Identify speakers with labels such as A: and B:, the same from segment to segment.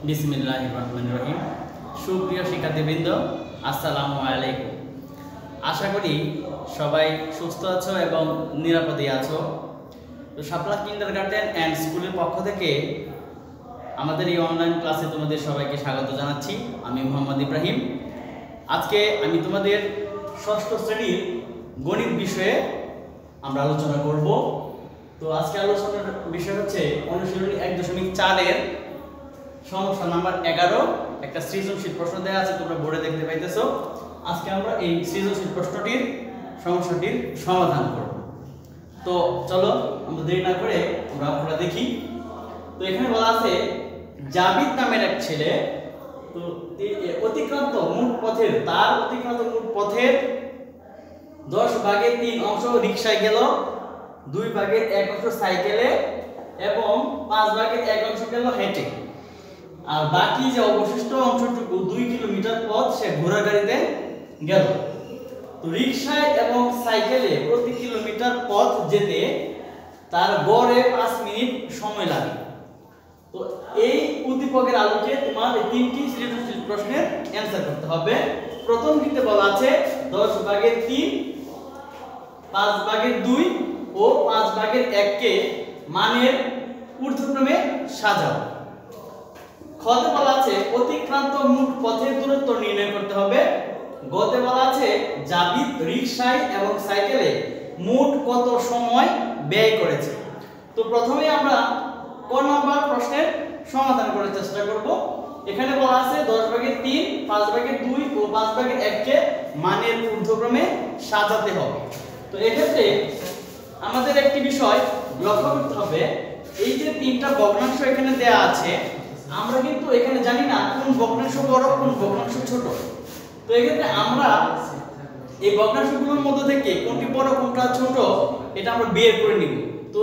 A: বিসমিল্লাহির রহমানির রহিম। সুপ্রিয় শিক্ষার্থীবৃন্দ, আসসালামু আলাইকুম। আশা করি সবাই সুস্থ আছো এবং নিরাপদে আছো। তো শাপলা কিন্ডারগার্টেন অ্যান্ড স্কুলের পক্ষ থেকে আমাদের এই অনলাইন ক্লাসে তোমাদের সবাইকে স্বাগত জানাচ্ছি। আমি মোহাম্মদ ইব্রাহিম। আজকে আমি তোমাদের ষষ্ঠ শ্রেণীর গণিত বিষয়ে আমরা আলোচনা করব। তো আজকে আলোচনার বিষয় হচ্ছে অনুশীলনী 1.4 এর সমস্যা নাম্বার 11। একটা সৃজনশীল প্রশ্ন দেওয়া আছে, তোমরা বোর্ডে দেখতে পাইতেছো। আজকে আমরা এই সৃজনশীল প্রশ্নটির সমস্যাটির সমাধান করব। তো চলো আমরা দেরি না করে আমরা দেখি। তো এখানে বলা আছে জাবিদ নামের এক ছেলে তো অতিক্রান্ত মোট পথের 10/3 অংশ রিকশায় গেল, 2/1 অংশ সাইকেলে এবং 5/1 অংশ গেল হেঁটে। আর বাকি যে অবশিষ্ট অংশটুকু 2 কিলোমিটার পথ সে ঘোড়া গাড়িতে গেল। তো রিকশায় এবং সাইকেলে প্রতি কিলোমিটার পথ যেতে তার গড়ে 5 মিনিট সময় লাগে। তো এই উদ্দীপকের আলোকে তোমার এই তিনটি সৃজনশীল প্রশ্নের অ্যানসার করতে হবে। প্রথম দিকে বলা আছে 10/3, 5/2 ও 5/1 কে মানের ঊর্ধ্বক্রমে সাজাও। খতে বলা আছে অতিক্রান্ত মোট পথের দূরত্ব নির্ণয় করতে হবে। গতে বলা আছে জাবিদ রিকশায় এবং সাইকেলে মোট কত সময় ব্যয় করেছে। তো প্রথমে আমরা ক নম্বর প্রশ্নের সমাধান করার চেষ্টা করব। এখানে বলা আছে 10/3, 5/2 ও 5/1 কে মানের ঊর্ধ্বক্রমে সাজাতে হবে। তো এক্ষেত্রে আমাদের একটি বিষয় লক্ষ্য করতে হবে, এই যে তিনটা ভগ্নাংশ এখানে দেয়া আছে, আমরা কিন্তু এখানে জানি না কোন ভগ্নাংশ বড় কোন ভগ্নাংশ ছোট। তো এক্ষেত্রে আমরা এই ভগ্নাংশগুলোর মধ্যে থেকে কোনটি বড় কোনটা ছোট এটা আমরা বের করে নিব। তো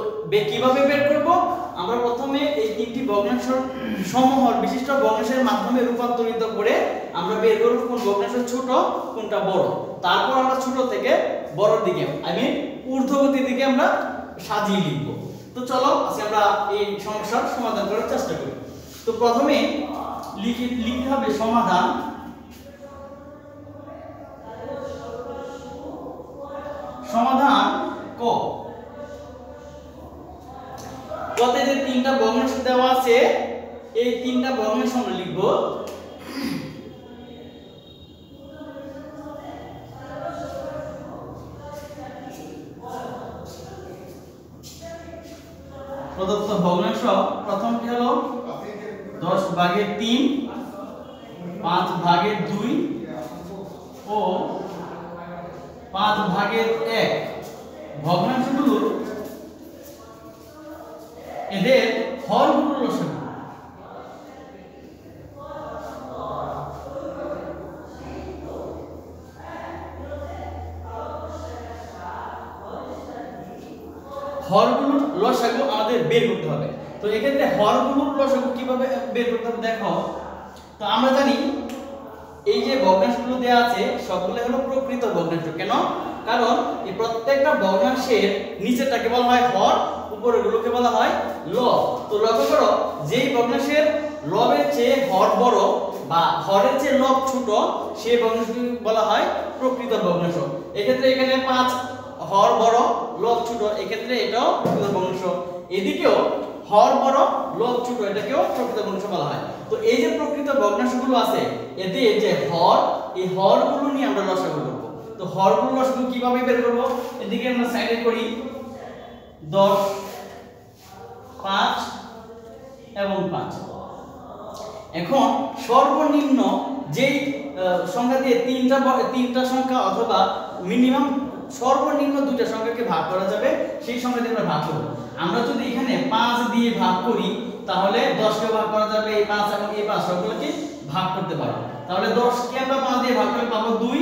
A: কিভাবে বের করব? আমরা প্রথমে এই তিনটি ভগ্নাংশ সমহর বিশিষ্ট ভগ্নাংশের মাধ্যমে রূপান্তরিত করে আমরা বের করব কোন ভগ্নাংশ ছোট কোনটা বড়। তারপর আমরা ছোট থেকে বড় দিকে ঊর্ধ্বগতির দিকে আমরা সাজিয়ে লিখব। তো চলো আজকে আমরা এই সমস্যার সমাধান করার চেষ্টা করি। তো প্রথমে লিখতে হবে সমাধান। সমাধান ক। কতে যে তিনটা ভগ্নাংশ দেওয়া আছে এই তিনটা ভগ্নাংশ আমরা লিখব। প্রদত্ত ভগ্নাংশ প্রথমটি হলো 10/3, 5/2 ও 5/1 ভগ্নাংশগুলো এদের হরগুলো লসাগু। হরগুলোর লসাগু আমাদের বের করতে হবে। তো এক্ষেত্রে হরগুলোর লসাগু কিভাবে বের করতে হবে দেখো। তো আমরা জানি এই যে ভগ্নাংশগুলো দেওয়া আছে সবগুলো হলো প্রকৃত ভগ্নাংশ। কেন? কারণ এই প্রত্যেকটা ভগ্নাংশের নিচেরটাকে বলা হয় হর, উপরেরগুলোকে বলা হয় লব। তো লক্ষ্য করো, যেই ভগ্নাংশের লবের চেয়ে হর বড় বা হরের চেয়ে লব ছোট সেই ভগ্নাংশকে বলা হয় প্রকৃত ভগ্নাংশ। এক্ষেত্রে এখানে 5 হর বড় লব ছোট, এক্ষেত্রে এটাও প্রকৃত ভগ্নাংশ। এদিকেও হর বড় লব ছোট, এটাকেও প্রকৃত ভগ্নাংশ বলা হয়। তো এই যে প্রকৃত ভগ্নাংশগুলো আছে এতে যে হর, এই হরগুলো নিয়ে আমরা লসাগু করব। তো হরগুলো লসাগু কিভাবে বের করব? এদিকে আমরা সাইডে করি 10, 5 এবং 5। এখন সর্বনিম্ন যেই সংখ্যা দিয়ে তিনটা সংখ্যা অথবা মিনিমাম সর্বনিম্ন দুইটা সংখ্যাকে ভাগ করা যাবে সেই সংখ্যা দিয়ে আমরা ভাগ করব। আমরা যদি এখানে 5 দিয়ে ভাগ করি তাহলে 10 কে ভাগ করা যাবে, এই 5 এবং এই 5 সবগুলোকে ভাগ করতে পারবো। তাহলে 10 কে আমরা 5 দিয়ে ভাগ করলে পাবো 2,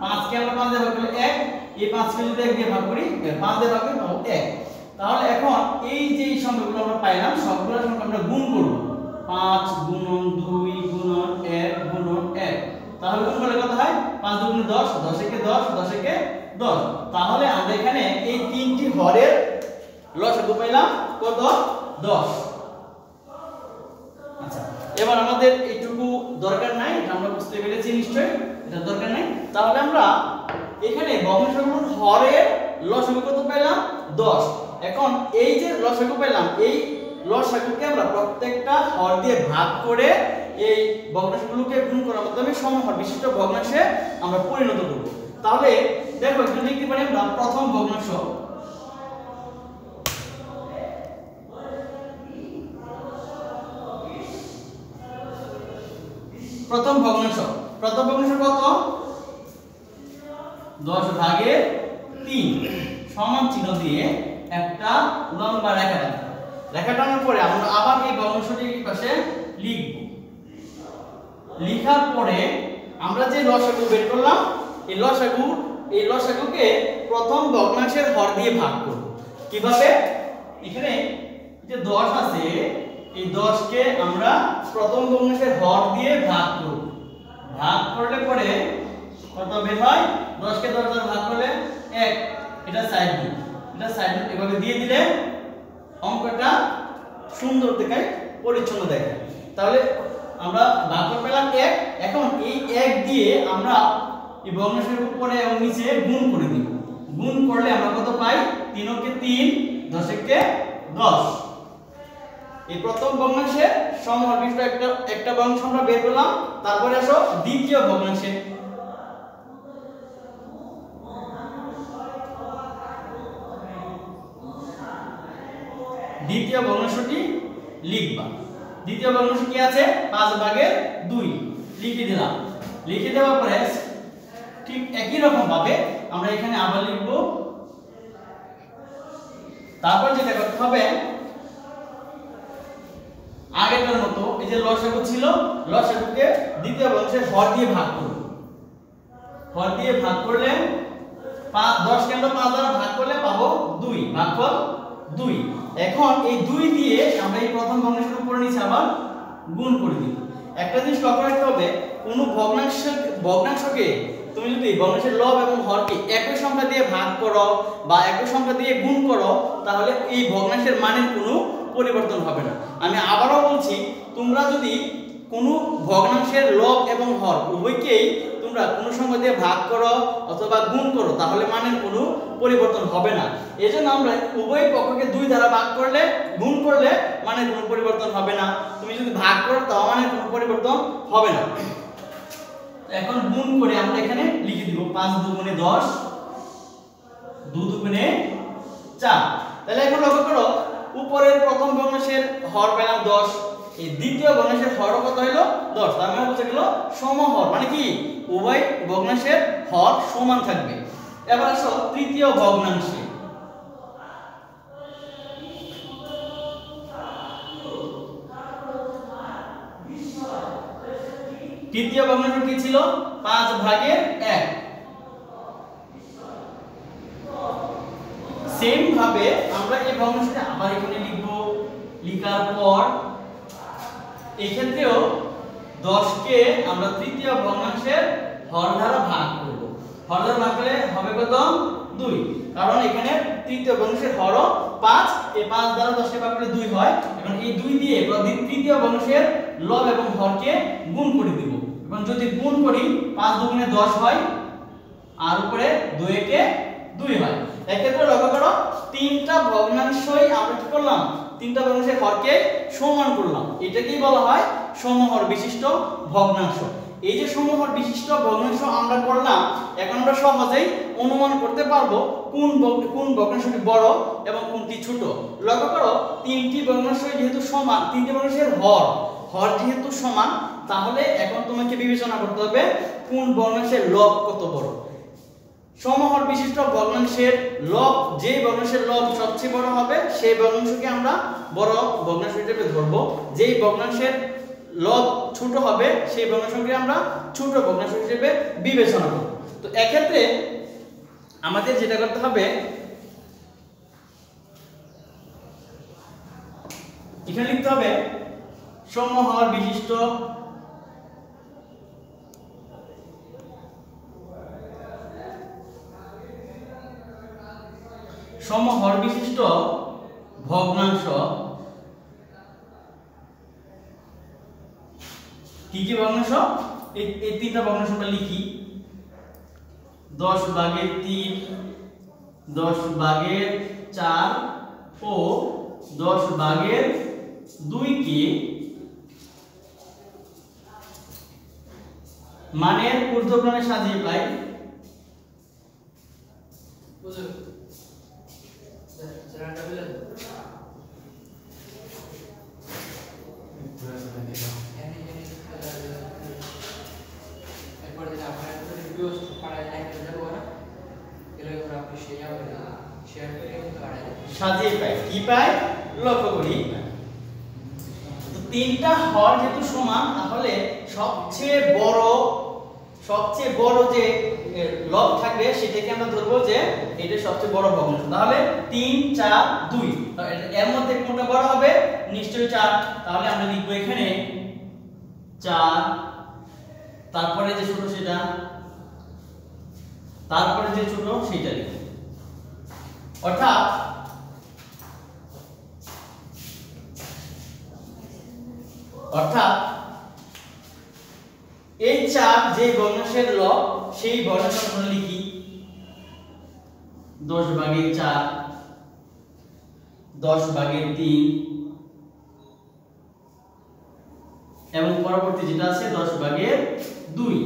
A: 5 কে আমরা 5 দিয়ে ভাগ করলে 1, এই 5 কে যদি 1 দিয়ে ভাগ করি 5 দিয়ে ভাগ করলে পাবো 1। তাহলে এখন এই যে সংখ্যাগুলো আমরা পাইলাম সবগুলো সংখ্যা আমরা গুণ করব। 5 গুণন 2 গুণন 1 গুণন 1। তাহলে গুণ করলে কত হয়? 5 × 10, 10 × 10, 10 × 10। তাহলে আমরা এখানে এই তিনটি হরের লসাগু পাইলাম কত? 10। আচ্ছা, এবার আমাদের এইটুকু দরকার নাই, এটা আমরা বুঝতে পেরেছি নিশ্চয়ই, এটা দরকার নাই। তাহলে আমরা এখানে ভগ্নাংশগুলোর হরের লসাগু কত পেলাম? 10। এখন এই যে লসাগু পেলাম, এই লসাগুকে আমরা প্রত্যেকটা হর দিয়ে ভাগ করে এই ভগ্নাংশগুলোকে গুণ করার মাধ্যমে সমহর বিশিষ্ট ভগ্নাংশে আমরা পরিণত করব। তাহলে দেখো এখানে লিখতে পারি আমরা প্রথম ভগ্নাংশ, প্রথম ভগ্নাংশ কত? 10 ভাগের 3 সমান চিহ্ন দিয়ে একটা লম্বা রেখা টানব। রেখা টানার পরে আমরা আবার এই ভগ্নাংশটি এই পাশে লিখব। লেখার পরে আমরা যে লসাগু বের করলাম, এই লসাগুকে প্রথম ভগ্নাংশের হর দিয়ে ভাগ করব। কিভাবে? এখানে যে 10 আছে, এই 10 কে আমরা প্রথম ভগ্নাংশের হর দিয়ে ভাগ করব। ভাগ করলে পরে কত বের হয়? 10 কে 10 দ্বারা ভাগ করলে 1, এটা সাইড রুট, এভাবে দিয়ে দিলে অঙ্কটা সুন্দর দেখায়, পরিচ্ছন্ন দেখায়। তাহলে আমরা ভাগফল পেলাম 1। এখন এই 1 দিয়ে আমরা এই ভগ্নাংশের উপরে এবং নিচে গুণ করে দিব। গুণ করলে আমরা কত পাই? 3 কে 3, 10 কে 10। এই প্রথম ভগ্নাংশের সমহর বিশিষ্ট একটা ভগ্নাংশ আমরা বের করলাম। তারপরে আসো দ্বিতীয় ভগ্নাংশে। দ্বিতীয় ভগ্নাংশটি লিখবা। দ্বিতীয় ভগ্নাংশ কি আছে? 5 ভাগের 2 লিখে দিলাম। লিখে দেওয়ার পরে ঠিক একই রকম ভাবে আমরা এখানে আবার লিখব। তারপর যেটা করতে হবে, আগেরটার মতো এই যে লসাগু ছিল, লসাগুকে দ্বিতীয় ভগ্নাংশের হর দিয়ে ভাগ করব। হর দিয়ে ভাগ করলে 10 কে আমরা 5 দ্বারা ভাগ করলে পাবো 2, ভাগফল 2। এখন এই 2 দিয়ে আমরা এই প্রথম ভগ্নাংশের উপরে নিচে আবার গুণ করে দিব। একটা জিনিস লক্ষ্য রাখতে হবে, কোন ভগ্নাংশকে তুমি যদি ভগ্নাংশের লব এবং হরকে একই সংখ্যা দিয়ে ভাগ করো বা একই সংখ্যা দিয়ে গুণ করো, তাহলে এই ভগ্নাংশের মানের কোনো পরিবর্তন হবে না। আমি আবারও বলছি, তোমরা যদি কোনো ভগ্নাংশের লব এবং হর উভয়কেই তোমরা কোনো সংখ্যা দিয়ে ভাগ করো অথবা গুণ করো, তাহলে মানের কোনো পরিবর্তন হবে না। এজন্য আমরা উভয় পক্ষকে 2 দ্বারা ভাগ করলে, গুণ করলে মানের কোনো পরিবর্তন হবে না। তুমি যদি ভাগ করো তাও মানের কোনো পরিবর্তন হবে না। এখন গুণ করে আমরা এখানে লিখে দিব 5 দুগুণে 10, 2 দুগুণে 4। তাহলে এখন লক্ষ্য করো, উপরের প্রথম ভগ্নাংশের হর পেলাম 10, এই দ্বিতীয় ভগ্নাংশের হর কত হলো? 10। তার মানে হচ্ছে গেল সমহর, মানে কি উভয় ভগ্নাংশের হর সমান থাকবে। এবার আসো তৃতীয় ভগ্নাংশে। তৃতীয় ভগ্নাংশ কি ছিল? 5 ভাগের 1। সেম ভাবে আমরা এই ভগ্নাংশটা আবার এখানে লিখব। লিখার পর এই ক্ষেত্রেও 10 কে আমরা তৃতীয় ভগ্নাংশের হর দ্বারা ভাগ করব। হর দ্বারা ভাগ করলে হবে কত? 2, কারণ এখানে তৃতীয় ভগ্নাংশের হর 5, এই 5 দ্বারা 10 কে ভাগ করলে 2 হয়। এখন এই 2 দিয়ে তৃতীয় ভগ্নাংশের লব এবং হরকে গুণ করে দিব। এখন যদি গুণ করি 5 দুগুণে 10 হয়, আর উপরে 2 একে 2 হয়। এক্ষেত্রে লক্ষ্য করো, তিনটা ভগ্নাংশই আমরা কি করলাম? তিনটা ভগ্নাংশের হরকে সমান করলাম। এটাকেই বলা হয় সমহর বিশিষ্ট ভগ্নাংশ। এই যে সমহর বিশিষ্ট ভগ্নাংশ আমরা করলাম, এখন আমরা সহজেই অনুমান করতে পারবো কোন ভগ্নাংশটি বড় এবং কোনটি ছোট। লক্ষ্য করো, তিনটি ভগ্নাংশই যেহেতু সমান, তিনটি ভগ্নাংশের হর যেহেতু সমান, তাহলে এখন তোমাকে বিবেচনা করতে হবে কোন ভগ্নাংশের লব কত বড়। সমহর বিশিষ্ট ভগ্নাংশের লব, যে ভগ্নাংশের লব সবচেয়ে বড় হবে সেই ভগ্নাংশকে আমরা বড় ভগ্নাংশ হিসেবে ধরব। যেই ভগ্নাংশের লব ছোট হবে সেই ভগ্নাংশকে আমরা ছোট ভগ্নাংশ হিসেবে বিবেচনা করব। তো এক্ষেত্রে আমাদের যেটা করতে হবে, এখানে লিখতে হবে সমহর বিশিষ্ট ভগ্নাংশ কি কি ভগ্নাংশ? এই তিনটা ভগ্নাংশ আমরা লিখি। 10/3, 10/4 ও 10/2 কে মানের ঊর্ধ্বক্রমে সাজিয়ে পাই। সাজিয়ে পাই কি পাই লক্ষ্য করি। তো তিনটা হর যেহেতু সমান, তাহলে সবচেয়ে বড় যে লব থাকবে সেটাকে আমরা ধরবো যে এটা সবচেয়ে বড় ভগ্নাংশ। তাহলে 3, 4, 2, এর মধ্যে কোনটা বড় হবে? নিশ্চয়ই 4। তাহলে আমরা লিখবো এখানে 4, তারপরে যে ছোট সেটা, তারপরে যে ছোট সেটা লিখব। অর্থাৎ এই 4 যে ভগ্নাংশের লব সেই ভগ্নাংশ আমরা লিখি 10/4, 10/3 এবং পরবর্তী যেটা আছে 10/2।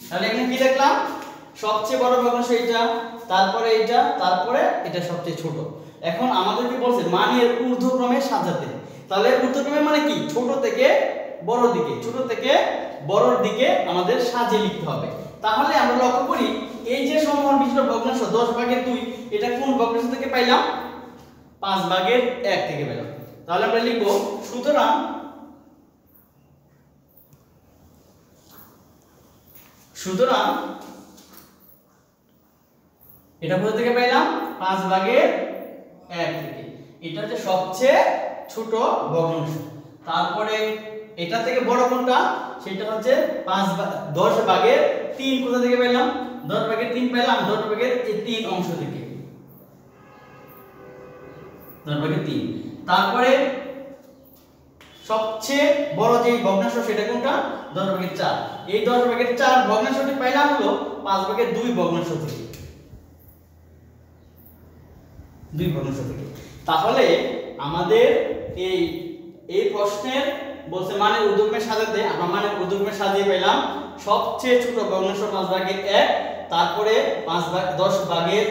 A: তাহলে এখানে কি লিখলাম? সবচেয়ে বড় ভগ্নাংশ এটা, তারপরে এটা, তারপরে এটা সবচেয়ে ছোট। এখন আমাদেরকে বলছে মানের ঊর্ধ্বক্রমে সাজাতে। তাহলে ঊর্ধ্বক্রমে মানে কি? ছোট থেকে বড় দিকে, ছোট থেকে বড়র দিকে আমাদের সাজিয়ে লিখতে হবে। তাহলে আমরা লক্ষ্য করি এই যে সমহর বিশিষ্ট ভগ্নাংশ 10/2 এটা কোন ভগ্নাংশ থেকে পাইলাম? 5/1 থেকে পেলাম। তাহলে আমরা লিখব সুতরাং এটা কোথা থেকে পেলাম? 5/1 থেকে। এটা হচ্ছে সবচেয়ে ছোট ভগ্নাংশ। তারপরে এটা থেকে বড় কোনটা? সেটা হচ্ছে 10/3। কোথা থেকে পেলাম? 10/3 পেলাম 10/3 অংশ থেকে, 10/3। তারপরে সবচেয়ে বড় যে ভগ্নাংশ সেটা কোনটা? 10/4। এই 10/4 ভগ্নাংশটি পাইলাম হলো 5/2 ভগ্নাংশ থেকে, 2 ভগ্নাংশ থেকে। তাহলে আমাদের এই প্রশ্নের বলছে মানের ঊর্ধ্বক্রমে সাজাতে, আমরা মানের ঊর্ধ্বক্রমে সাজিয়ে পেলাম সবচেয়ে ছোট ভগ্নাংশ 5/1, তারপরে 10/3,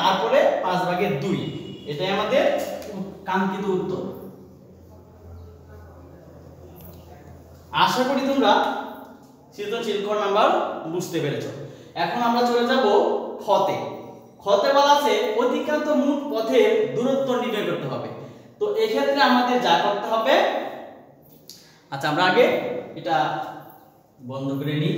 A: তারপরে 5/2। এটাই আমাদের কাঙ্ক্ষিত উত্তর। আশা করি তোমরা সৃজনশীল খ নাম্বার বুঝতে পেরেছো। এখন আমরা চলে যাব খতে। খতে বলা আছে অধিকাংশ মোট পথের দূরত্ব নির্ণয় করতে হবে। তো এই ক্ষেত্রে আমাদের যা করতে হবে, আচ্ছা আমরা আগে এটা বন্ধ করে নিই।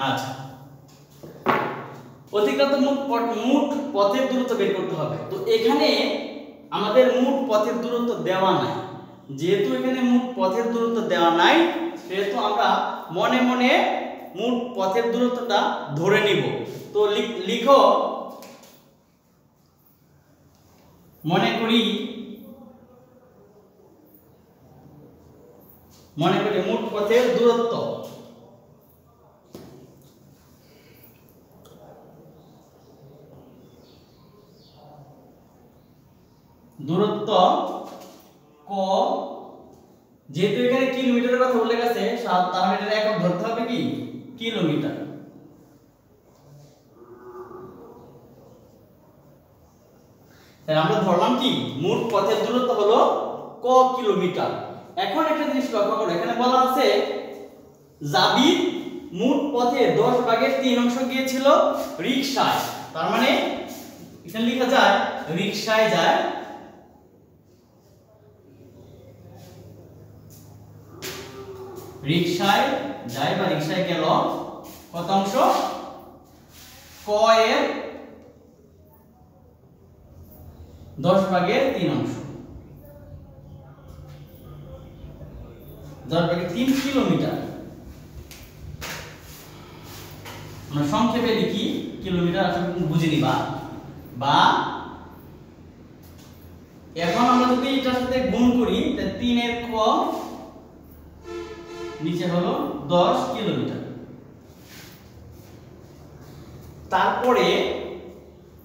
A: আচ্ছা, অতিক্রান্ত মোট পথের দূরত্ব বের করতে হবে। তো এখানে আমাদের মোট পথের দূরত্ব দেওয়া নাই। যেহেতু এখানে মোট পথের দূরত্ব দেওয়া নাই, সেহেতু আমরা মনে মনে মোট পথের দূরত্বটা ধরে নিব। তো লিখো, মনে করি মোট পথের দূরত্ব ক, যেহেতু এখানে কিলোমিটারের কথা উল্লেখ আছে, তাহলে এটার একক ধরতে হবে কি? কিলোমিটার। তাহলে আমরা ধরলাম কি? মোট পথের দূরত্ব হলো ক কিলোমিটার। এখন একটা জিনিস লক্ষ্য করো, এখানে বলা আছে জাবির মোট পথে 10/3 অংশ গিয়েছিল রিকশায়। তার মানে এখানে লেখা যায় রিকশায় যায় বা রিকশায় গেল কত অংশ? ক এর 10/3 অংশ, 10/3 কিলোমিটার। আমরা সংক্ষেপে লিখি কিলোমিটার, আসলে বুঝে নিবা। বা এখন আমরা যদি এটার সাথে গুণ করি তাহলে 3 এর ক নিচে হলো 10 কিলোমিটার। তারপরে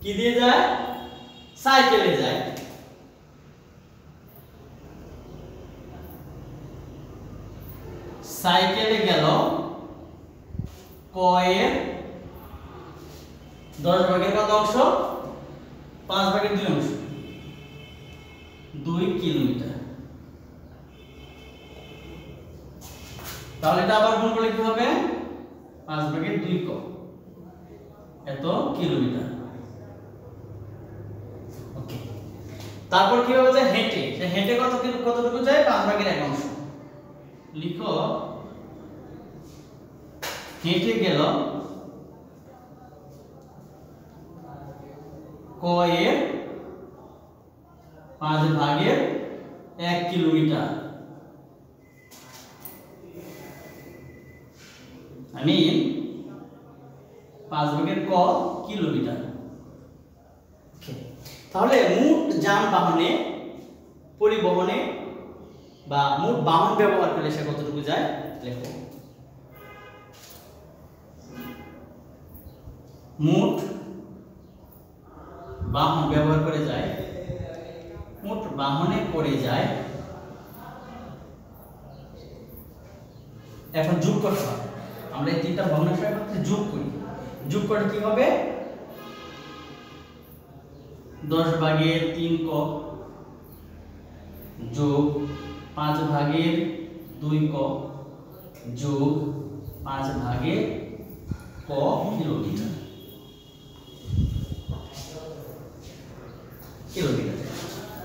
A: কি দিয়ে যায়, সাইকেলে যায়। সাইকেলে গেল ক এর 10 ভাগের কত অংশ, 5 ভাগের 2 অংশ, 2 কিলোমিটার। তাহলে এটা আবার গুণ করলে কি হবে, 5 ভাগের 2 ক, এত কিলোমিটার। ওকে, তারপর কি হবে, যে হেঁটে, সে হেঁটে কতটুকু যায়, 5 ভাগের 1 অংশ। লিখো হেঁটে গেল ক এর 5 ভাগের 1 কিলোমিটার। আমি 5 ভাগের ক কিলোমিটার। তাহলে মোট যানবাহনে, পরিবহনে বা মোট বাহন ব্যবহার করলে সে কতটুকু যায়, লেখো মোট বাহন ব্যবহার করে যায়, মোট বাহনে করে যায়। এখন যোগ করতে হবে, আমরা এই তিনটা ভগ্নাংশের মধ্যে যোগ করি। যোগ করে কি হবে, 10 ভাগের 3 ক যোগ 5 ভাগের 2 ক যোগ 5 ভাগের ক কিলোমিটার।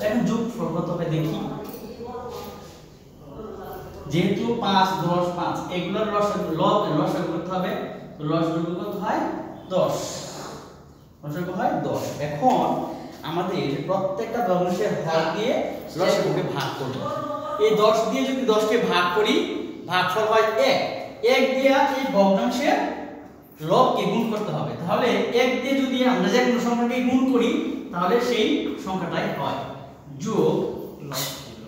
A: এখন যোগ কত হবে দেখি। যেহেতু 5 10 5 এগুলোর লসাগু করতে হবে, তো লসাগু কত হয়, 10, লসাগু হয় 10। এখন আমাদের প্রত্যেকটা ভগ্নাংশের হর দিয়ে লসাগুকে ভাগ করব। এই 10 দিয়ে যদি 10 কে ভাগ করি, ভাগফল হয় 1। 1 দিয়ে এই ভগ্নাংশের লবকে গুণ করতে হবে। তাহলে 1 দিয়ে যদি আমরা যে কোনো সংখ্যাকে গুণ করি তাহলে সেই সংখ্যাটাই হয়। যোগ,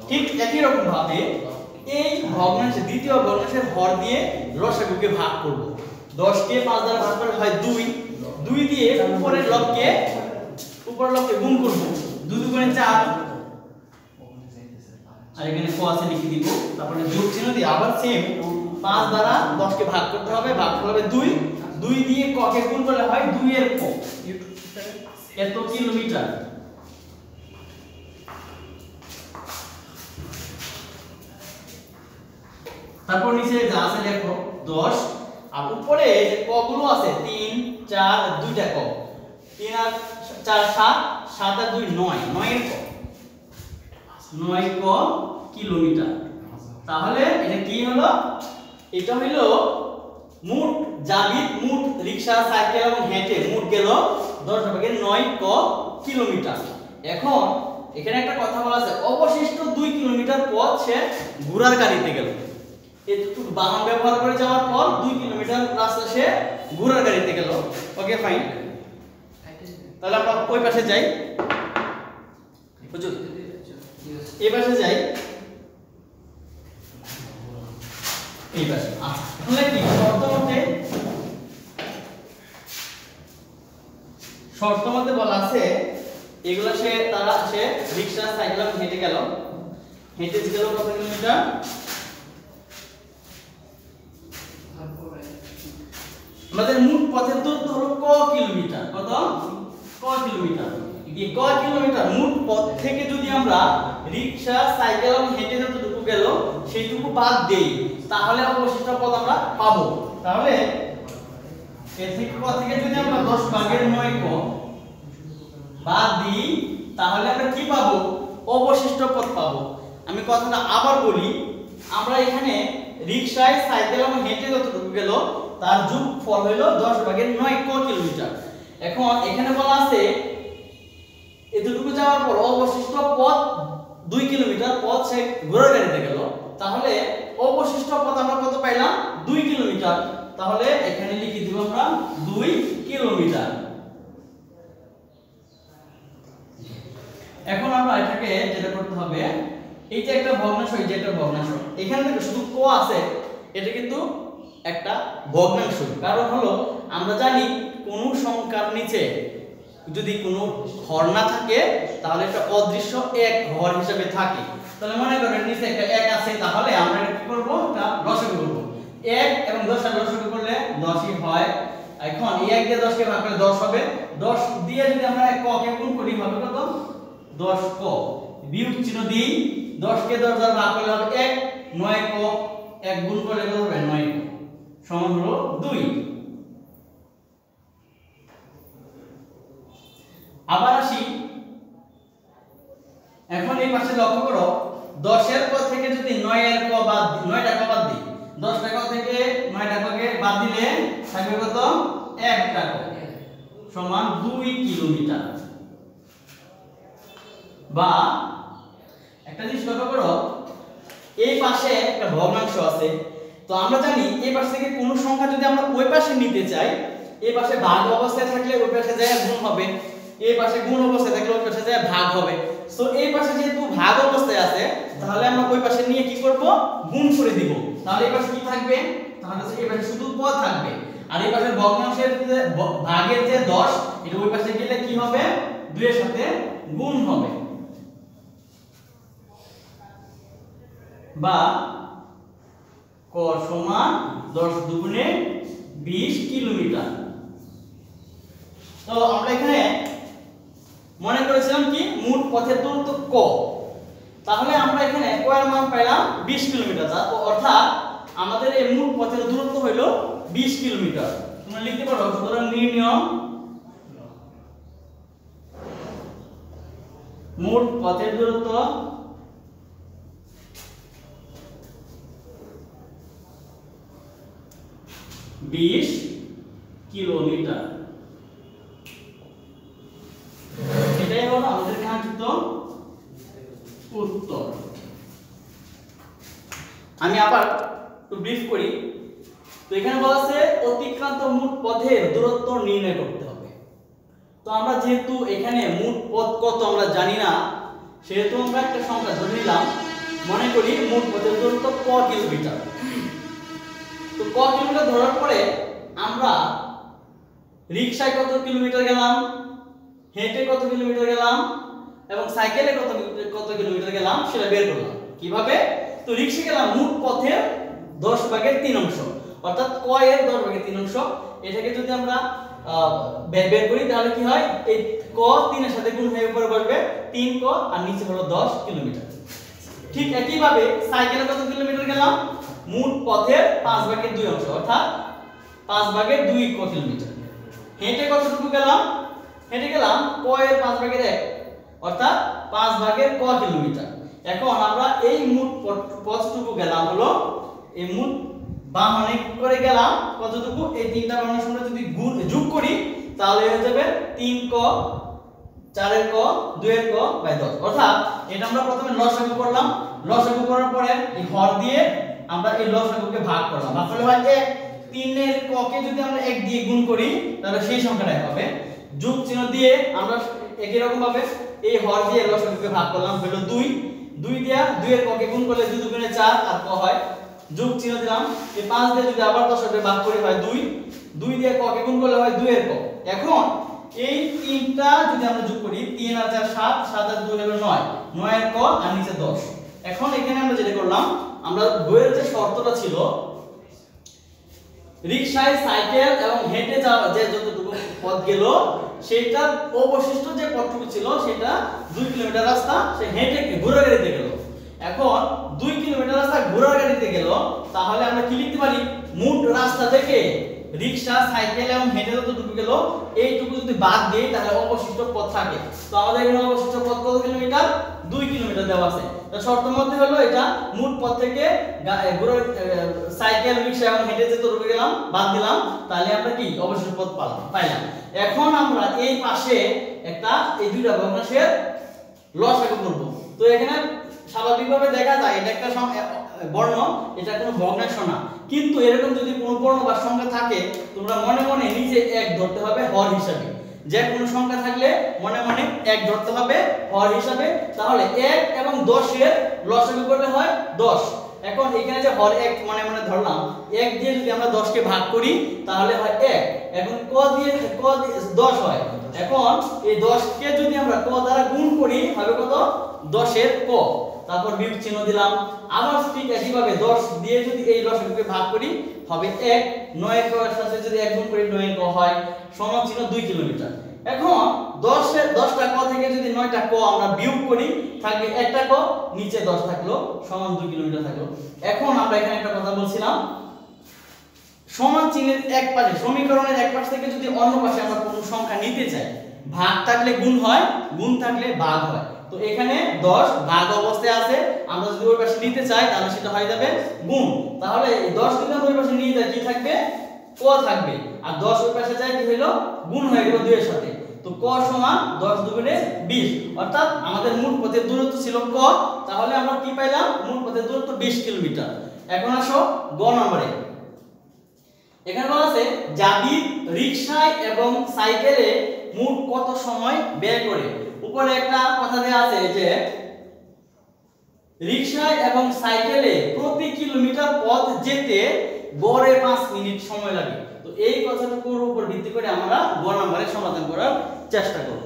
A: ঠিক একই রকম ভাবে এই ভগ্নাংশের দ্বিতীয় ভগ্নাংশের হর দিয়ে লসাগুকে ভাগ করব। 10 কে 5 দ্বারা ভাগ করলে হয় 2। 2 দিয়ে উপরের লবকে গুণ করব। 2 দুগুণে 4, আর এখানে ক আছে লিখে দিব। তারপরে যোগ চিহ্ন দিয়ে আবার সেম 5 দ্বারা 10 কে ভাগ করতে হবে, ভাগফল হবে 2। 2 দিয়ে ক কে গুণ করলে হয় 2 এর ক, এত কিলোমিটার। তারপর নিচে যা আছে লেখো 10, আর উপরে যে ক গুলো আছে 3 4 দুইটা ক, 3 আর 4 7, 7 আর 2 9, 9 এর ক, 9 ক কিলোমিটার। তাহলে এটা কি হলো, এটা হলো মোট জাবিত, মোট রিকশা, সাইকেল এবং হেঁটে মোট গেল 10 ভাগের 9 ক কিলোমিটার। এখন এখানে একটা কথা বলা আছে, অবশিষ্ট 2 কিলোমিটার পথ সে ঘোড়ার গাড়িতে গেল। একটু বাহন ব্যবহার করে যাওয়ার পর 2 কিলোমিটার রাস্তা সে ঘোড়ার গাড়িতে গেল। ওকে ফাইন, তাহলে আমরা ওই পাশে যাই, বুঝুন এই পাশে যাই, এই পাশে। আচ্ছা, তাহলে কি শর্ত মতে বলা আছে এগুলো সে রিকশা, সাইকেল হেঁটে গেল। হেঁটে গেল কত কিলোমিটার, আমাদের মোট পথের দূরত্ব হলো ক কিলোমিটার। কত, ক কিলোমিটার। এই ক কিলোমিটার মোট পথ থেকে যদি আমরা রিকশা, সাইকেল এবং হেঁটে যতটুকু গেল সেইটুকু বাদ দেই, তাহলে অবশিষ্ট পথ আমরা পাবো। তাহলে এর থেকে যদি আমরা 10 ভাগের 9 ক বাদ দিই, তাহলে আমরা কি পাবো, অবশিষ্ট পথ পাবো। আমি কথাটা আবার বলি, আমরা এখানে রিকশায়, সাইকেল এবং হেঁটে যতটুকু গেল তার যোগফল হলো 10 ভাগের 9 ক কিলোমিটার। এখন এখানে বলা আছে এতটুকু যাওয়ার পর অবশিষ্ট পথ 2 কিলোমিটার পথ সে ঘোড়ার গাড়িতে গেল, তাহলে অবশিষ্ট পথ আমরা কত পাইলাম 2 কিলোমিটার। তাহলে এখানে লিখে দিব আমরা 2 কিলোমিটার। এখন আমরা এটাকে যেটা করতে হবে, এই যে একটা ভগ্নাংশ, এই যে একটা ভগ্নাংশ, এখানে থেকে শুধু ক আছে, এটা কিন্তু একটা ভগ্নাংশ। কারণ হলো আমরা জানি কোন সংখ্যার নিচে যদি কোনো হর না থাকে তাহলে এটা অদৃশ্য এক হর হিসেবে থাকে। তাহলে মনে করেন নিচে একটা 1 আছে, তাহলে আমরা এটা কি করব, এটা লসাগু করব। 1 এবং 10 এর লসাগু করলে 10ই হয়। এখন 1 দিয়ে 10 কে ভাগ করলে 10 হবে। 10 দিয়ে যদি আমরা ক কে গুণ করি হবে কত, 10 ক। বিয়োগ চিহ্ন দিই, 10 কে 10 দ্বারা ভাগ করলে হবে 1, 9 ক, 1 গুণ করলে কত হবে 9 ক, সমান হলো 2। আবার আসি, এখন এই পাশে লক্ষ্য করো, 10 এর ক থেকে যদি 9 এর ক বাদ 9 টা ক বাদ দিই, 10 টা ক থেকে 9 টা ককে বাদ দিলে থাকবে কত, 1 টা ক, সমান 2 কিলোমিটার। বা একটা জিনিস লক্ষ্য করো, এই পাশে একটা ভগ্নাংশ আছে, তো আমরা জানি এই পাশ থেকে কোন সংখ্যা যদি আমরা ওই পাশে নিতে চাই, এই পাশে ভাগ অবস্থায় থাকলে ওই পাশে যায় গুণ হবে, এই পাশে গুণ অবস্থায় থাকলে ওই পাশে যায় ভাগ হবে। সো এই পাশে যেহেতু ভাগ অবস্থায় আছে, তাহলে আমরা ওই পাশে নিয়ে কি করব, গুণ করে দিব। তাহলে এই পাশে কি থাকবে, তাহলে এই পাশে শুধু পদ থাকবে, আর এই পাশে ভগ্নাংশের যে ভাগের যে 10, এটা ওই পাশে গেলে কি হবে, 2 এর সাথে গুণ হবে। বা ক সমান 10 দুগুণে 20 কিলোমিটার। তো আমরা এখানে মনে করেছিলাম কি মোট পথের দূরত্ব ক, তাহলে আমরা এখানে ক এর মান পেলাম 20 কিলোমিটার, অর্থাৎ আমাদের এই মোট পথের দূরত্ব হলো 20 কিলোমিটার। তোমরা লিখতে পারো, সুতরাং নির্ণয় মোট পথের দূরত্ব বিশ কিলোমিটার। এটাই হলো আমাদের কাঙ্ক্ষিত উত্তর। আমি আবার একটু ব্রিফ করি। তো এখানে বলা আছে অতিক্রান্ত মোট পথের দূরত্ব নির্ণয় করতে হবে। তো আমরা যেহেতু এখানে মোট পথ কত আমরা জানি না, সেহেতু আমরা একটা সংখ্যা ধরে নিলাম, মনে করি মোট পথের দূরত্ব ক কিলোমিটার। তো ক কিলোমিটার ধরার পরে আমরা রিকশায় কত কিলোমিটার গেলাম, হেঁটে কত কিলোমিটার গেলাম এবং সাইকেলে কত কিলোমিটার গেলাম সেটা বের করলাম। কিভাবে, তো রিকশা গেলাম মোট পথের 10 ভাগের 3 অংশ, অর্থাৎ ক এর 10 ভাগের 3 অংশ। এটাকে যদি আমরা বের করি তাহলে কি হয়, এই ক 3 এর সাথে গুণ হয়ে উপরে বসবে 3 ক, আর নিচে হলো 10 কিলোমিটার। ঠিক একই ভাবে সাইকেলে কত কিলোমিটার গেলাম, মোট পথের 5 ভাগের 2 অংশ, অর্থাৎ 5 ভাগের 2 কিলোমিটার। হেঁটে কতটুকু গেলাম, হেঁটে গেলাম ক এর 5 ভাগের 1, অর্থাৎ 5 ভাগের ক কিলোমিটার। এখন আমরা এই মোট পথটুকু গেলাম হলো, এই মোট বাহনে করে গেলাম কতটুকু, এই তিনটা বাহনের সঙ্গে যদি যোগ করি তাহলে হয়ে যাবে 3 ক, 4 এর ক, 2 এর ক বাই 10। অর্থাৎ এটা আমরা প্রথমে লসাগু করলাম, লসাগু করার পরে এই হর দিয়ে আমরা এই লসাগুকে ভাগ করলাম, ভাগ করলে হয় 1। 3 এর ক কে যদি আমরা 1 দিয়ে গুণ করি তাহলে সেই সংখ্যাটাই হবে। যোগ চিহ্ন দিয়ে আমরা একই রকম ভাবে এই হর দিয়ে লসাগুকে ভাগ করলাম, হলো 2। 2 দিয়া 2 এর ক কে গুণ করলে 2 দুগুণে 4 আর ক হয়। যোগ চিহ্ন দিলাম, এই 5 দিয়ে যদি আবার লসাগুকে ভাগ করি হয় 2। 2 দিয়ে ক কে গুণ করলে হয় 2 এর ক। এখন এই তিনটা যদি আমরা যোগ করি, 3 আর 4 7, 7 আর 2 হবে 9, 9 এর ক আর নিচে 10। এখন এখানে আমরা যেটা করলাম, আমরা বইয়ের যে শর্তটা ছিল রিকশায়, সাইকেল এবং হেঁটে যাওয়া যে যতটুকু পথ গেল, সেটা অবশিষ্ট যে পথটুকু ছিল সেটা 2 কিলোমিটার রাস্তা সে হেঁটে ঘোড়া গাড়িতে গেল। এখন 2 কিলোমিটার রাস্তা ঘোড়া গাড়িতে গেল, তাহলে আমরা কি লিখতে পারি, মোট রাস্তা থেকে রিকশা, সাইকেল এবং হেঁটে যতটুকু গেল এইটুকু যদি বাদ দিই তাহলে অবশিষ্ট পথ থাকে। তো আমাদের এখানে অবশিষ্ট পথ কত কিলোমিটার, 2 কিলোমিটার দেওয়া আছে। তো শর্ত মধ্যে হলো এটা মোট পথ থেকে সাইকেল, রিকশা এবং হেঁটে যতটুকু গেলাম বাদ দিলাম, তাহলে আমরা কি অবশিষ্ট পথ পাইলাম। এখন আমরা এই পাশে একটা এই দুইটা ভগ্নাংশের লসাগু করব। তো এখানে স্বাভাবিকভাবে দেখা যায় এটা একটা বর্ণ এটা কোনো ভগ্নাংশ না, কিন্তু এরকম যদি কোনো বর্ণ বা সংখ্যা থাকে তোমরা মনে মনে নিজে এক ধরতে হবে হর হিসাবে। যে কোনো সংখ্যা থাকলে মনে মনে এক ধরতে হবে হর হিসাবে। তাহলে 1 এবং 10 এর লসাগু করলে হয় 10। এখন এখানে যে হর 1 মনে মনে ধরলাম, 1 দিয়ে যদি আমরা 10 কে ভাগ করি তাহলে হয় 1। এখন ক দিয়ে 10 হয়। এখন এই 10 কে যদি আমরা ক দ্বারা গুণ করি হবে কত? 10 এর ক, তারপর বিয়োগ চিহ্ন দিলাম। আবার ঠিক একইভাবে 10 দিয়ে যদি এই লসাগুকে ভাগ করি হবে 1। 9 এর ক এর সাথে যদি 1 গুণ করি 9 এর ক হয়, সমান চিহ্ন 2 কিলোমিটার। এখন 10টা ক থেকে যদি 9টা ক আমরা বিয়োগ করি থাকবে একটা ক, নিচে 10 থাকলো, সমান 2 কিলোমিটার থাকলো। এখন আমরা এখানে একটা কথা বলছিলাম, সমান চিহ্নের এক পাশে, সমীকরণের এক পাশ থেকে যদি অন্য পাশে আমরা কোনো সংখ্যা নিতে চাই, ভাগ থাকলে গুণ হয়, গুণ থাকলে ভাগ হয়। তো এখানে 10 ভাগ অবস্থায় আছে, আমরা যদি ওই পাশে নিতে চাই তাহলে সেটা হয়ে যাবে গুণ। তাহলে এই 10 যদি আমরা ওই পাশে নিয়ে যাই কি থাকবে? ক থাকবে। আর 10 ওই পাশে যায় কি হলো? গুণ হয়ে গেল 2 এর সাথে। তো ক সমান 10 দুগুণে 20, অর্থাৎ আমাদের মূল পথের দূরত্ব ছিল ক, তাহলে আমরা কি পাইলাম? মূল পথের দূরত্ব 20 কিলোমিটার। এখন আসো গ নম্বরে। এখানে বলা আছে জাবিদ রিকশায় এবং সাইকেলে মোট কত সময় ব্যয় করে। উপরে একটা কথা দেয়া আছে যে রিকশায় এবং সাইকেলে প্রতি কিলোমিটার পথ যেতে গড়ে 5 মিনিট সময় লাগে। তো এই কথাটুকুর উপর ভিত্তি করে আমরা গ নম্বরে সমাধান করার চেষ্টা করব।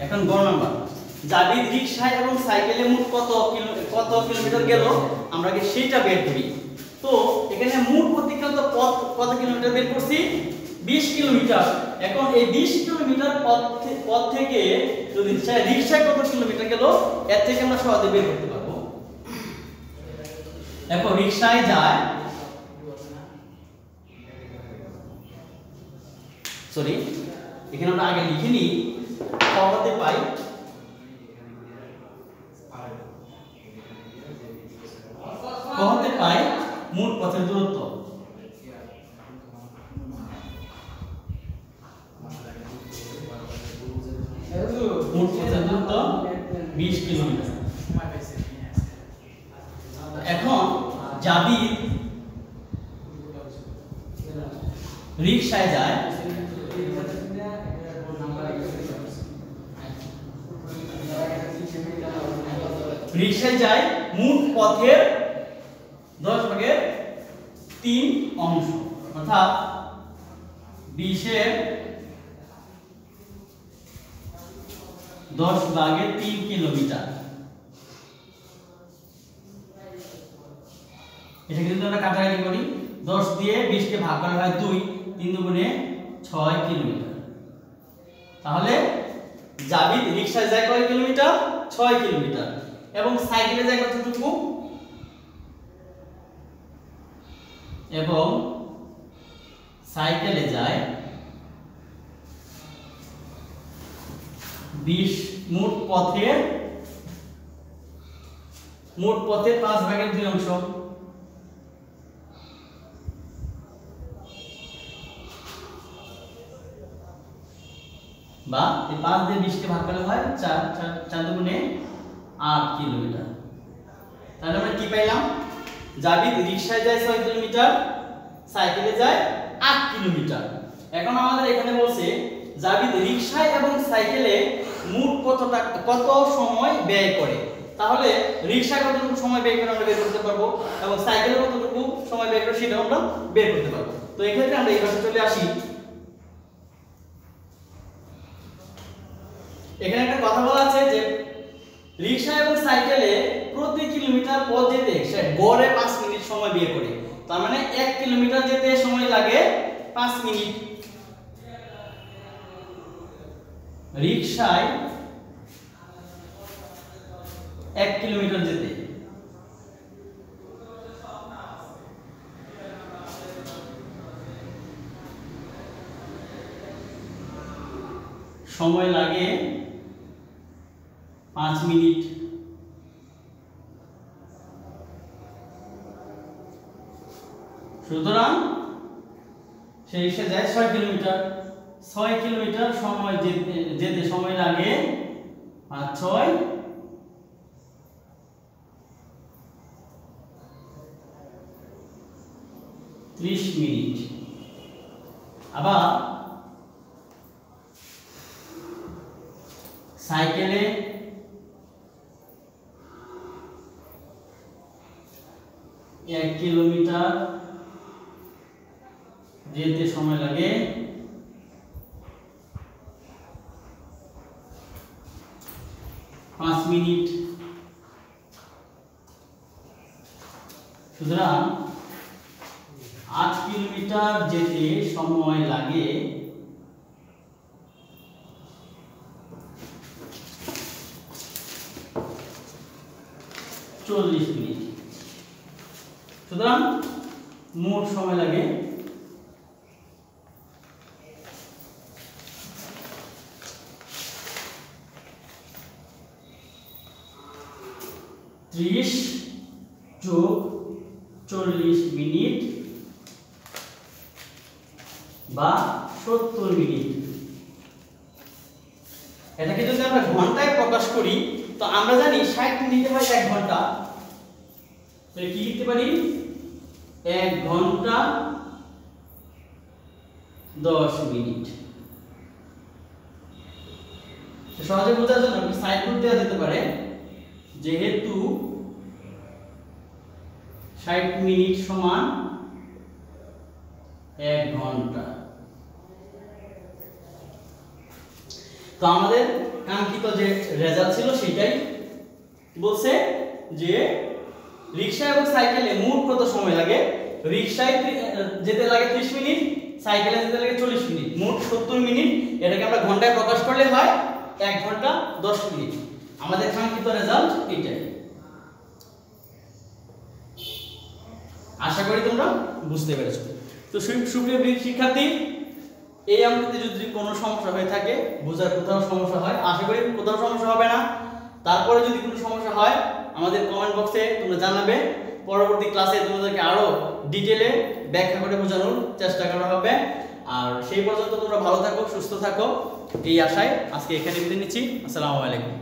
A: এখন গ নাম্বার, জাবিদ রিকশায় এবং সাইকেলে মোট কত কিলোমিটার গেল আমরা কি সেটা বের করি। তো এখানে মোট অতিক্রান্ত পথ কত কিলোমিটার বের করছি? 20 কিলোমিটার। এখন এই 20 কিলোমিটার পথ থেকে যদি রিকশায় কত কিলোমিটার গেল এর থেকে আমরা সহজে বের করতে পারবো। এখন রিকশায় যায়, সরি এখানে আমরা আগে লিখে নিই, হতে পাই মোট পথের দূরত্ব। মোট পথের দূরত্ব 20 কিলোমিটার। এখন জাবিদ রিকশায় যায়, রিকশায় যায় মোট পথের 10/3 অংশ, অর্থাৎ 20 এর 10/3 কিলোমিটার। এটা কিন্তু আমরা কাটাকাটি করি, 10 দিয়ে 20 কে ভাগ করা হয় 2, 3 দুগুণে 6 কিলোমিটার। তাহলে জাবিদ রিকশায় যায় কয় কিলোমিটার? 6 কিলোমিটার। এবং সাইকেলে যায় কতটুকু? এবং সাইকেলে যায় 20 মোট পথের 5/2 অংশ। বা এই 5 দিয়ে 20 কে ভাগ করলে হয় 4 দুগুণে 8 কিলোমিটার। তাহলে আমরা কি পাইলাম? জাবিদ রিকশায় যায় 6 কিলোমিটার, সাইকেলে যায় 8 কিলোমিটার। এখন আমাদের এখানে বলছে জাবিদ রিকশায় এবং সাইকেলে মোট কত সময় ব্যয় করে। তাহলে রিকশায় কতটুকু সময় ব্যয় করে আমরা বের করতে পারবো, এবং সাইকেলে কতটুকু সময় ব্যয় করে সেটা আমরা বের করতে পারবো। তো এই ক্ষেত্রে আমরা এই পাশে চলে আসি। এখানে একটা কথা বলা আছে যে রিকশা এবং সাইকেলে প্রতি কিলোমিটার পথ যেতে সে গড়ে 5 মিনিট সময় ব্যয় করে। তার মানে 1 কিলোমিটার যেতে সময় লাগে 5 মিনিট। রিকশায় 1 কিলোমিটার যেতে সময় লাগে 5 মিনিট। সুতরাং সে এসে যায় 6 কিলোমিটার। 6 কিলোমিটার সময় যেতে সময় লাগে 5 6 30 মিনিট। আবার সাইকেলে 1 কিলোমিটার যেতে সময় লাগে 5 মিনিট। সুতরাং 8 কিলোমিটার যেতে সময় লাগে 40 মিনিট। সুতরাং মোট সময় লাগে 30 যোগ 40 মিনিট বা 70 মিনিট। এটাকে যদি আমরা ঘন্টায় প্রকাশ করি তো আমরা জানি 60 মিনিটে হয় 1 ঘন্টা। তাহলে কি লিখতে পারি? 1 ঘন্টা 10 মিনিট। সহজে বোঝার জন্য একটা সাইড রুট দেওয়া যেতে পারে, যেহেতু 60 মিনিট সমান 1 ঘন্টা। তো আমাদের কাঙ্ক্ষিত যে রেজাল্ট ছিল সেটাই বলছে যে রিকশা এবং সাইকেলে মোট কত সময় লাগে। রিকশায় যেতে লাগে 30 মিনিট, সাইকেলে যেতে লাগে 40 মিনিট, মোট 70 মিনিট। এটাকে আমরা ঘন্টায় প্রকাশ করলে হয় 1 ঘন্টা 10 মিনিট। আমাদের কাঙ্ক্ষিত রেজাল্ট এটাই। আশা করি তোমরা বুঝতে পেরেছো। তো সুপ্রিয় শিক্ষার্থী, এই অঙ্কতে যদি কোনো সমস্যা হয়ে থাকে, বোঝার কোথাও সমস্যা হয়, আশা করি কোথাও সমস্যা হবে না। তারপরে যদি কোনো সমস্যা হয় আমাদের কমেন্ট বক্সে তোমরা জানাবে। পরবর্তী ক্লাসে তোমাদেরকে আরো ডিটেইলে ব্যাখ্যা করে বোঝানোর চেষ্টা করা হবে। আর সেই পর্যন্ত তোমরা ভালো থাকো, সুস্থ থাকো, এই আশায় আজকে এখানে বিদায় নিচ্ছি। আসসালামু আলাইকুম।